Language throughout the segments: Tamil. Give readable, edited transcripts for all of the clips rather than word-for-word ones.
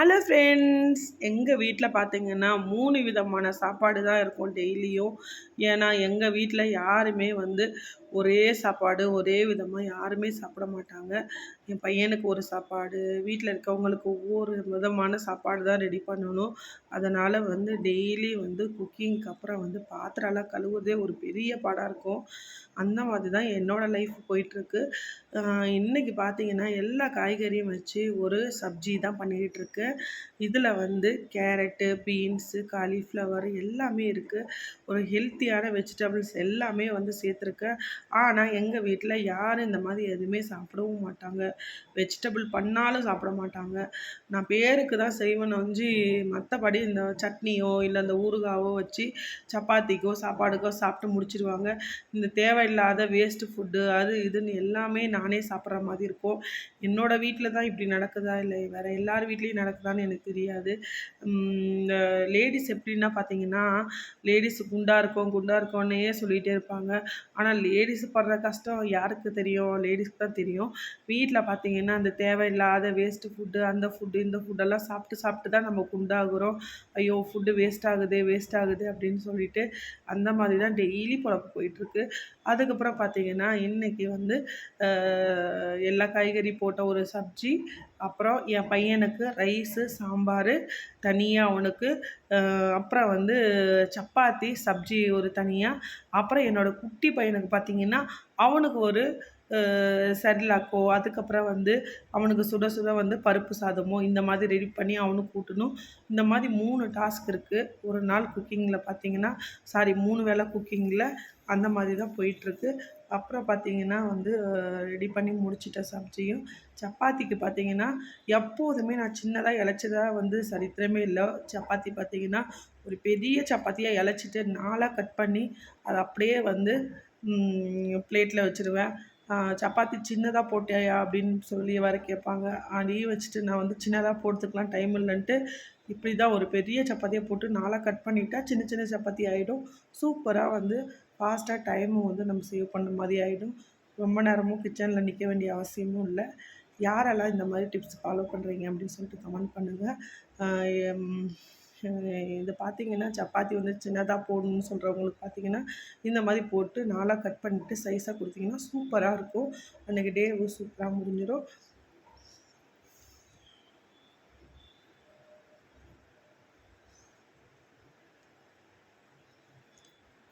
ஹலோ ஃப்ரெண்ட்ஸ், எங்கள் வீட்டில் பார்த்தீங்கன்னா 3 விதமான சாப்பாடு தான் இருக்கும் டெய்லியும். ஏன்னா எங்கள் வீட்டில் யாருமே ஒரே சாப்பாடு ஒரே விதமாக யாருமே சாப்பிட மாட்டாங்க. என் பையனுக்கு ஒரு சாப்பாடு, வீட்டில் இருக்கவங்களுக்கு ஒவ்வொரு விதமான சாப்பாடு தான் ரெடி பண்ணணும். அதனால் டெய்லி குக்கிங்க்கு அப்புறம் பாத்திரம்லாம் கழுவுறதே ஒரு பெரிய பாடாக இருக்கும். அந்த மாதிரி தான் என்னோடய லைஃப் போயிட்டுருக்கு. இன்றைக்கி பார்த்தீங்கன்னா எல்லா காய்கறியும் வச்சு ஒரு சப்ஜி தான் பண்ணிக்கிட்டுருக்கேன். இதில் கேரட்டு, பீன்ஸு, காலிஃப்ளவர் எல்லாமே இருக்குது. ஒரு ஹெல்த்தியான வெஜிடபிள்ஸ் எல்லாமே சேர்த்துருக்கேன். ஆனால் எங்கள் வீட்டில் யாரும் இந்த மாதிரி எதுவுமே சாப்பிடவும் மாட்டாங்க. வெஜிடபிள் பண்ணாலும் சாப்பிட மாட்டாங்க. நான் பேருக்கு தான் செய்வேன் ஒழிஞ்சு மற்றபடி இந்த சட்னியோ இல்லை இந்த ஊறுகாவோ வச்சு சப்பாத்திக்கோ சாப்பாடுக்கோ சாப்பிட்டு முடிச்சிடுவாங்க. இந்த தேவையில்லாத வேஸ்ட்டு ஃபுட்டு அது இதுன்னு எல்லாமே நானே சாப்பிட்ற மாதிரி இருக்கும். என்னோடய வீட்டில் தான் இப்படி நடக்குதா இல்லை வேறு எல்லார் வீட்லேயும் நடக்குதான்னு எனக்கு தெரியாது. இந்த லேடிஸ் எப்படின்னா பார்த்தீங்கன்னா, லேடிஸ் குண்டா இருக்கோம் குண்டா இருக்கோன்னே சொல்லிகிட்டே இருப்பாங்க. ஆனால் லேடிஸ் படுற கஷ்டம் யாருக்கு தெரியும்? லேடிஸ்க்கு தான் தெரியும். வீட்டில் பார்த்தீங்கன்னா அந்த தேவையில்லாத வேஸ்ட்டு ஃபுட்டு அந்த ஃபுட்டு இந்த ஃபுட்டெல்லாம் சாப்பிட்டு சாப்பிட்டு தான் நம்ம குண்டாகிறோம். ஐயோ ஃபுட்டு வேஸ்ட் ஆகுது அப்படின்னு சொல்லிட்டு அந்த மாதிரி தான் டெய்லி பொழப்பு போயிட்டுருக்கு. அதுக்கப்புறம் பார்த்தீங்கன்னா இன்றைக்கி எல்லா காய்கறி போட்ட ஒரு சப்ஜி, அப்புறம் என் பையனுக்கு ரைஸு, சாம்பார் தனியாக அவனுக்கு, அப்புறம் சப்பாத்தி, சப்ஜி ஒரு தனியாக, அப்புறம் என்னோடய குட்டி பையனுக்கு பார்த்திங்கன்னா அவனுக்கு ஒரு செர்லாக்கோ, அதுக்கப்புறம் அவனுக்கு சுட சுட பருப்பு சாதமோ இந்த மாதிரி ரெடி பண்ணி அவனுக்கு ஊட்டணும். இந்த மாதிரி 3 டாஸ்க் இருக்குது ஒரு நாள் குக்கிங்கில் பார்த்தீங்கன்னா. 3 வேளை குக்கிங்கில் அந்த மாதிரி தான் போயிட்டுருக்கு. அப்புறம் பார்த்தீங்கன்னா ரெடி பண்ணி முடிச்சிட்ட சப்ஜியும். சப்பாத்திக்கு பார்த்தீங்கன்னா எப்போதுமே நான் சின்னதாக இலச்சதா சரித்திரமே இல்லை. சப்பாத்தி பார்த்தீங்கன்னா ஒரு பெரிய சப்பாத்தியாக இலச்சிட்டு 4ஆக கட் பண்ணி அதை அப்படியே பிளேட்டில் வச்சுருவேன். சப்பாத்தி சின்னதாக போட்டியா அப்படின்னு சொல்லி வேறு கேட்பாங்க. அதையும் வச்சுட்டு நான் சின்னதாக போடுறதுக்கெலாம் டைம் இல்லைன்ட்டு இப்படி தான் ஒரு பெரிய சப்பாத்தியை போட்டு 4ஆக கட் பண்ணிட்டா சின்ன சின்ன சப்பாத்தி ஆகிடும். சூப்பராக ஃபாஸ்ட்டாக டைமும் நம்ம சேவ் பண்ண மாதிரி ஆகிடும். ரொம்ப நேரமும் கிச்சனில் நிற்க வேண்டிய அவசியமும் இல்லை. யாரெல்லாம் இந்த மாதிரி டிப்ஸ் ஃபாலோ பண்ணுறீங்க அப்படின்னு சொல்லிட்டு கமெண்ட் பண்ணுங்கள். இது பார்த்திங்கன்னா சப்பாத்தி சின்னதாக போடணும்னு சொல்கிறவங்களுக்கு பார்த்திங்கன்னா இந்த மாதிரி போட்டு 4ஆக கட் பண்ணிவிட்டு சைஸாக கொடுத்திங்கன்னா சூப்பராக இருக்கும். அன்றைக்கி டேவும் சூப்பராக முடிஞ்சிடும்.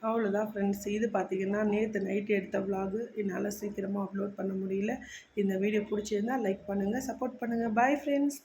அவ்வளோதான் ஃப்ரெண்ட்ஸ். இது பார்த்திங்கன்னா நேற்று நைட்டு எடுத்த விலாகு. என்னால் சீக்கிரமாக அப்லோட் பண்ண முடியல. இந்த வீடியோ பிடிச்சிருந்தால் லைக் பண்ணுங்கள், சப்போர்ட் பண்ணுங்கள். Bye friends.